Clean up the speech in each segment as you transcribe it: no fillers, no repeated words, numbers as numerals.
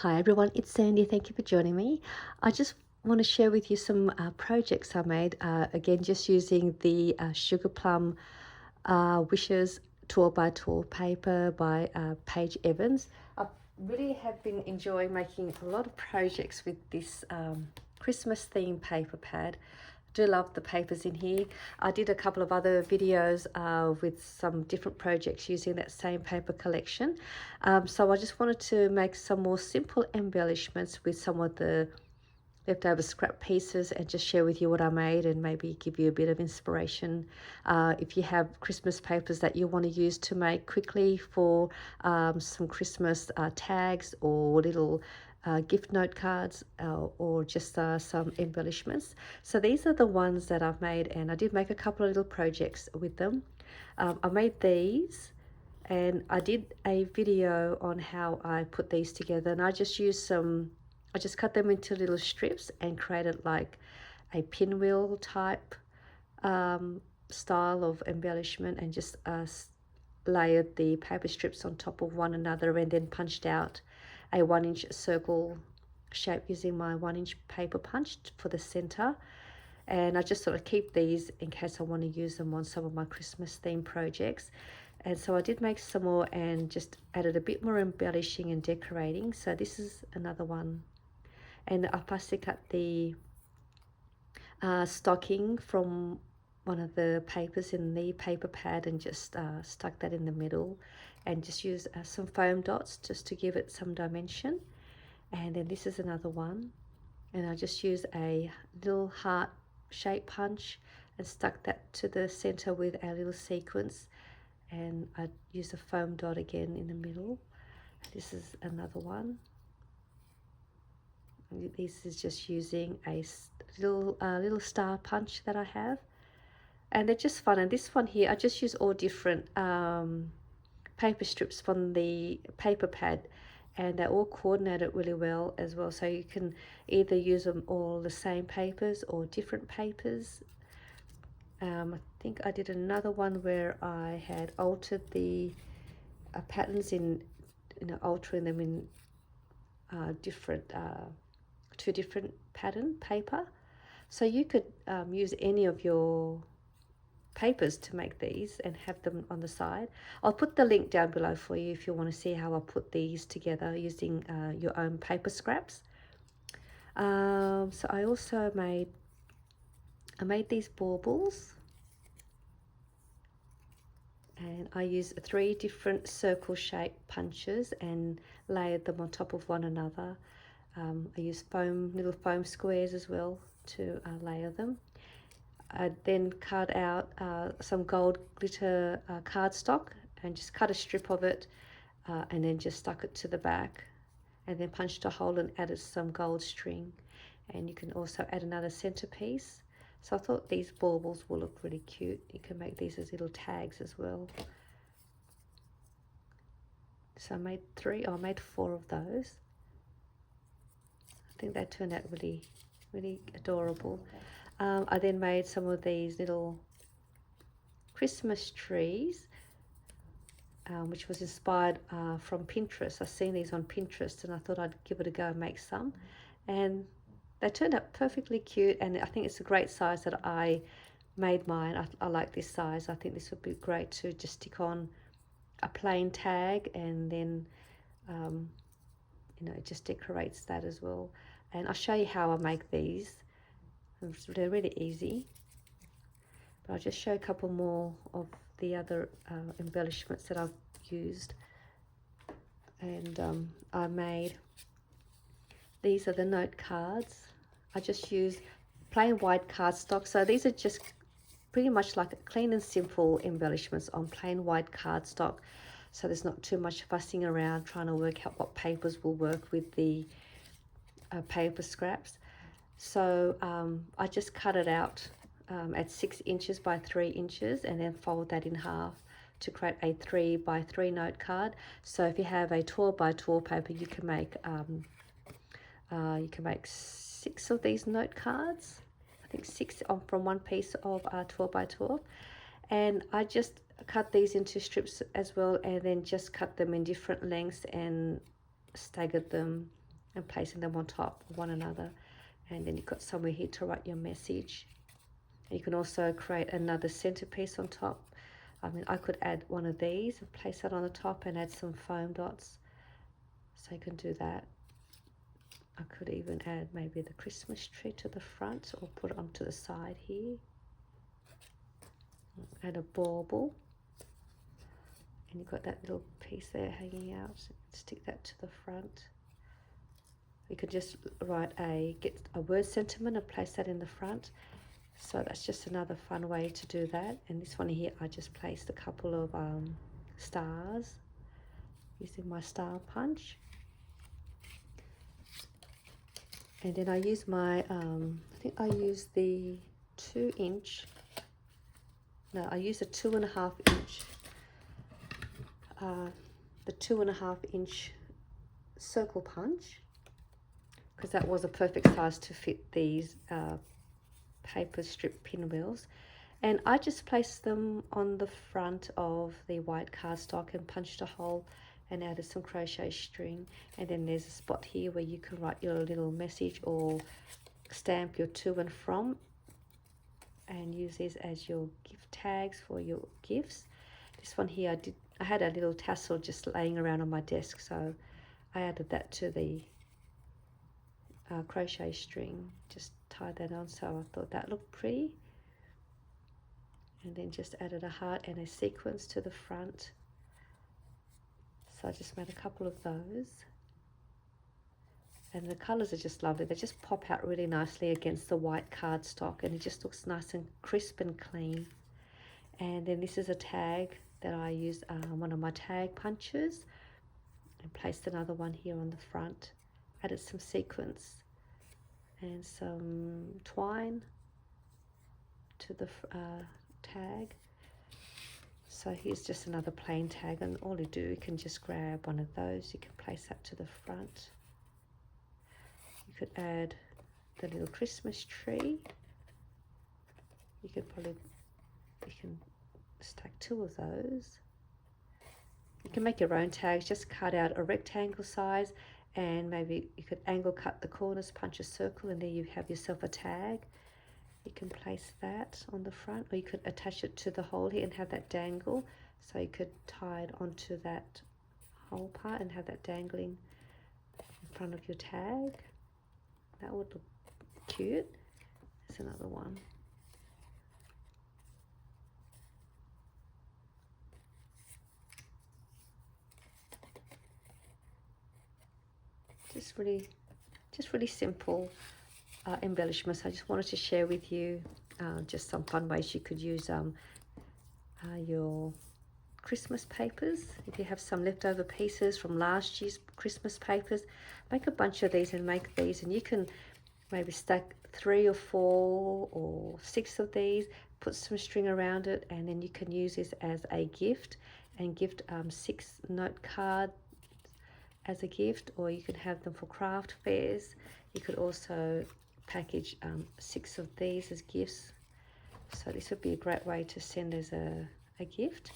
Hi everyone, it's Sandy. Thank you for joining me. I just want to share with you some projects I made. Again, just using the Sugarplum Wishes tour by tour paper by Paige Evans. I really have been enjoying making a lot of projects with this Christmas theme paper pad. Do love the papers in here. I did a couple of other videos with some different projects using that same paper collection. So I just wanted to make some more simple embellishments with some of the leftover scrap pieces and just share with you what I made and maybe give you a bit of inspiration. If you have Christmas papers that you want to use to make quickly for some Christmas tags or little gift note cards or just some embellishments. So these are the ones that I've made, and I did make a couple of little projects with them. I made these and I did a video on how I put these together, and I just cut them into little strips and created like a pinwheel type style of embellishment, and just layered the paper strips on top of one another and then punched out a 1-inch circle shape using my 1-inch paper punch for the center. And I just sort of keep these in case I want to use them on some of my Christmas theme projects. And so I did make some more and just added a bit more embellishing and decorating. So this is another one. And I plastic cut the stocking from one of the papers in the paper pad and just stuck that in the middle, and just use some foam dots just to give it some dimension. And then this is another one, and I just use a little heart shape punch and stuck that to the center with a little sequence, and I use a foam dot again in the middle. This is another one. This is just using a little star punch that I have, and they're just fun. And this one here, I just use all different paper strips from the paper pad, and they're all coordinated really well as well, so you can either use them all the same papers or different papers. I think I did another one where I had altered the patterns in altering them in different two different pattern paper. So you could use any of your papers to make these and have them on the side. I'll put the link down below for you if you want to see how I put these together using your own paper scraps. So I also made these baubles, and I used 3 different circle shape punches and layered them on top of one another. I used little foam squares as well to layer them. I then cut out some gold glitter cardstock and just cut a strip of it, and then just stuck it to the back, and then punched a hole and added some gold string. And you can also add another centerpiece. So I thought these baubles will look really cute. You can make these as little tags as well. So I made 4 of those. I think they turned out really, really adorable. I then made some of these little Christmas trees, which was inspired from Pinterest. I've seen these on Pinterest and I thought I'd give it a go and make some. And they turned out perfectly cute, and I think it's a great size that I made mine. I like this size. I think this would be great to just stick on a plain tag, and then it just decorates that as well. And I'll show you how I make these. They're really easy, but I'll just show a couple more of the other embellishments that I've used. And I made, these are the note cards. I just use plain white cardstock. So these are just pretty much like clean and simple embellishments on plain white cardstock. So there's not too much fussing around trying to work out what papers will work with the paper scraps. So I just cut it out at 6 inches by 3 inches, and then fold that in half to create a 3 by 3 note card. So if you have a 12 by 12 paper, you can make 6 of these note cards. I think 6 from one piece of 12 by 12. And I just cut these into strips as well, and then just cut them in different lengths and staggered them and placing them on top of one another. And then you've got somewhere here to write your message. You can also create another centerpiece on top. I mean, I could add one of these and place that on the top and add some foam dots. So you can do that. I could even add maybe the Christmas tree to the front or put it onto the side here. Add a bauble. And you've got that little piece there hanging out. Stick that to the front. You could just get a word sentiment and place that in the front. So that's just another fun way to do that. And this one here, I just placed a couple of stars using my star punch. And then I use my, I think I use the 2-inch, no, I use a 2.5 inch, the 2.5 inch circle punch, because that was a perfect size to fit these paper strip pinwheels. And I just placed them on the front of the white cardstock and punched a hole and added some crochet string. And then there's a spot here where you can write your little message or stamp your to and from, and use these as your gift tags for your gifts. This one here, I had a little tassel just laying around on my desk, so I added that to the crochet string, just tied that on, so I thought that looked pretty. And then just added a heart and a sequence to the front. So I just made a couple of those. And the colours are just lovely. They just pop out really nicely against the white cardstock, and it just looks nice and crisp and clean. And then this is a tag that I used, one of my tag punches, and placed another one here on the front. Added some sequins and some twine to the tag. So here's just another plain tag, and all you do, you can just grab one of those, you can place that to the front. You could add the little Christmas tree. You can stack 2 of those. You can make your own tags, just cut out a rectangle size, and maybe you could angle cut the corners, punch a circle, and there you have yourself a tag. You can place that on the front, or you could attach it to the hole here and have that dangle. So you could tie it onto that whole part and have that dangling in front of your tag. That would look cute. There's another one. Just really simple embellishments. I just wanted to share with you just some fun ways you could use your Christmas papers. If you have some leftover pieces from last year's Christmas papers, make a bunch of these and make these, and you can maybe stack 3 or 4 or 6 of these, put some string around it, and then you can use this as a gift and gift 6 note cards as a gift, or you can have them for craft fairs. You could also package 6 of these as gifts. So this would be a great way to send as a gift.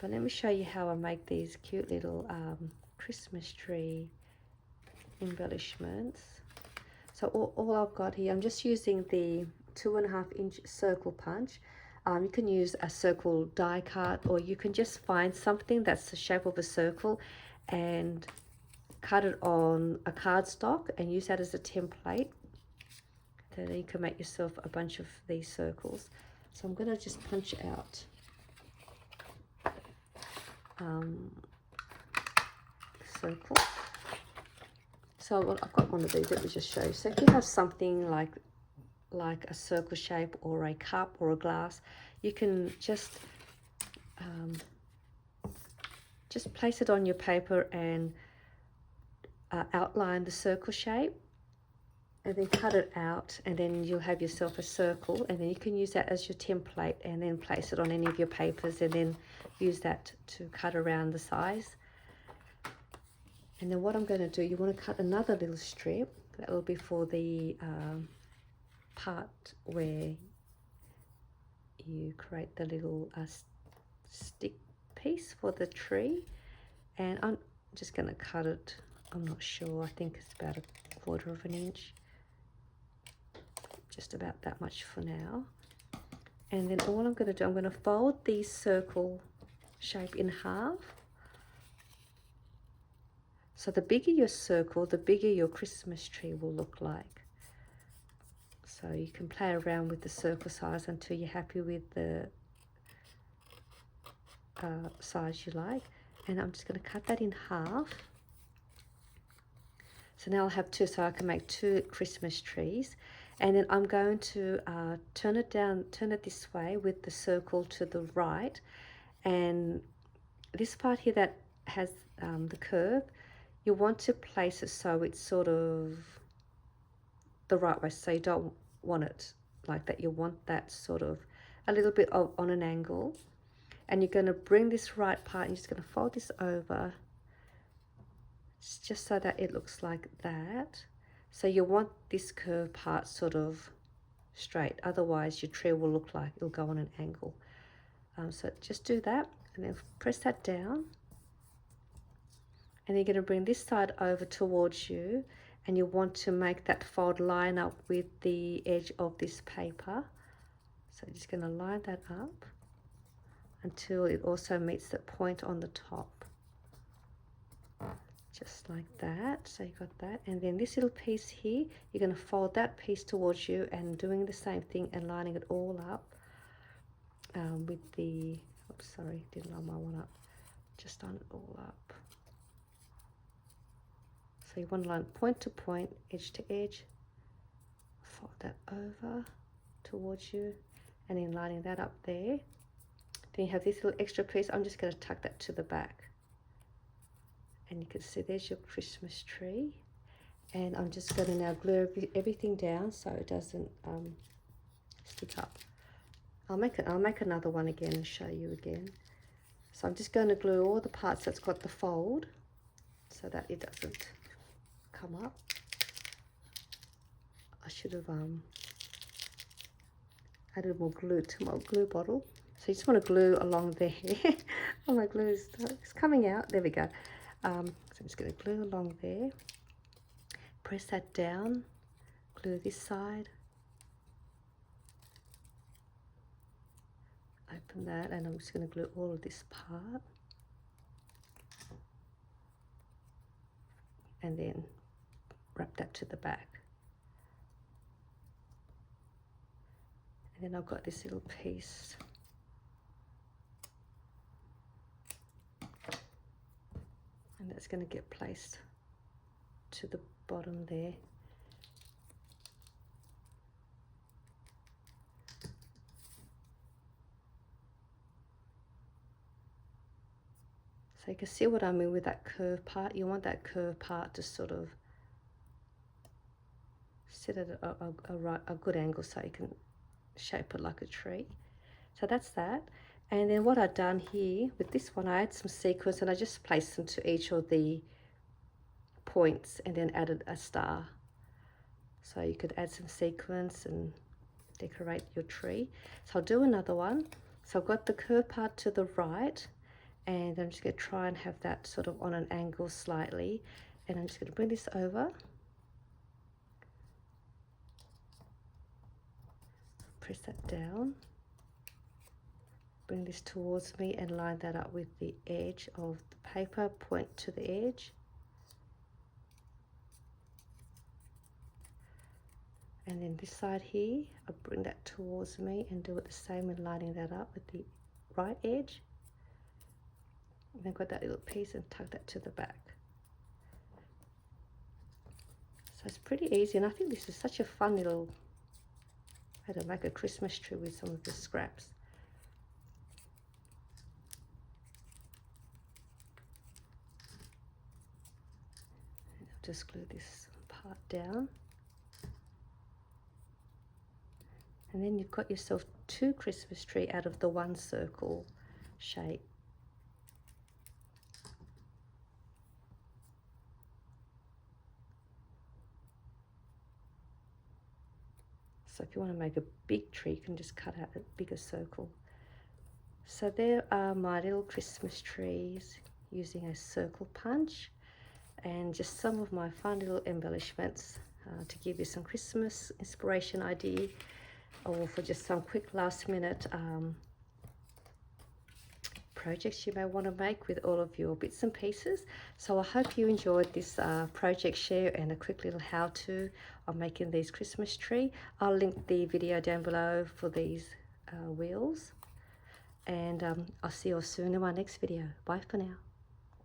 But let me show you how I make these cute little Christmas tree embellishments. So all I've got here, I'm just using the 2.5 inch circle punch. You can use a circle die cut, or you can just find something that's the shape of a circle and cut it on a cardstock and use that as a template. Then you can make yourself a bunch of these circles. So I'm going to just punch out circle. So I've got one of these. Let me just show you. So if you have something like a circle shape or a cup or a glass, you can just place it on your paper and outline the circle shape, and then cut it out, and then you'll have yourself a circle, and then you can use that as your template and then place it on any of your papers, and then use that to cut around the size. And then what I'm going to do, you want to cut another little strip that will be for the part where you create the little stick piece for the tree, and I'm just going to cut it I'm not sure. I think it's about 1/4 of an inch. Just about that much for now. And then all I'm going to do, I'm going to fold the circle shape in half. So the bigger your circle, the bigger your Christmas tree will look like. So you can play around with the circle size until you're happy with the size you like. And I'm just going to cut that in half. So now I'll have two, so I can make 2 Christmas trees. And then I'm going to turn it this way with the circle to the right. And this part here that has the curve, you want to place it so it's sort of the right way. So you don't want it like that. You want that sort of a little bit on an angle. And you're going to bring this right part and you're just going to fold this over just so that it looks like that. So you want this curved part sort of straight, otherwise your tree will look like it'll go on an angle. So just do that and then press that down. And you're going to bring this side over towards you, and you want to make that fold line up with the edge of this paper. So you're just going to line that up until it also meets that point on the top. Just like that. So you got that, and then this little piece here, you're going to fold that piece towards you and doing the same thing and lining it all up with the, oops, sorry, didn't line my one up, just line it all up. So you want to line point to point, edge to edge, fold that over towards you, and then lining that up there. Then you have this little extra piece. I'm just going to tuck that to the back. And you can see there's your Christmas tree. And I'm just going to now glue everything down so it doesn't stick up. I'll make another one again and show you again. So I'm just going to glue all the parts that's got the fold so that it doesn't come up. I should have added more glue to my glue bottle. So you just want to glue along there. Oh, my glue is coming out. There we go. So I'm just going to glue along there. Press that down. Glue this side. Open that, and I'm just going to glue all of this part. And then wrap that to the back. And then I've got this little piece. And that's going to get placed to the bottom there. So you can see what I mean with that curved part. You want that curved part to sort of sit at a good angle so you can shape it like a tree. So that's that. And then what I've done here with this one, I had some sequins and I just placed them to each of the points and then added a star. So you could add some sequins and decorate your tree. So I'll do another one. So I've got the curved part to the right, and I'm just going to try and have that sort of on an angle slightly. And I'm just going to bring this over. Press that down. Bring this towards me and line that up with the edge of the paper, point to the edge. And then this side here, I'll bring that towards me and do it the same and lining that up with the right edge. And then got that little piece and tuck that to the back. So it's pretty easy, and I think this is such a fun little, how to make a Christmas tree with some of the scraps. Just glue this part down, and then you've got yourself 2 Christmas tree out of the one circle shape. So if you want to make a big tree, you can just cut out a bigger circle. So there are my little Christmas trees using a circle punch. and just some of my fun little embellishments to give you some Christmas inspiration idea, or for just some quick last minute projects you may want to make with all of your bits and pieces. So I hope you enjoyed this project share and a quick little how-to of making these Christmas tree. I'll link the video down below for these wheels, and I'll see you all soon in my next video. Bye for now.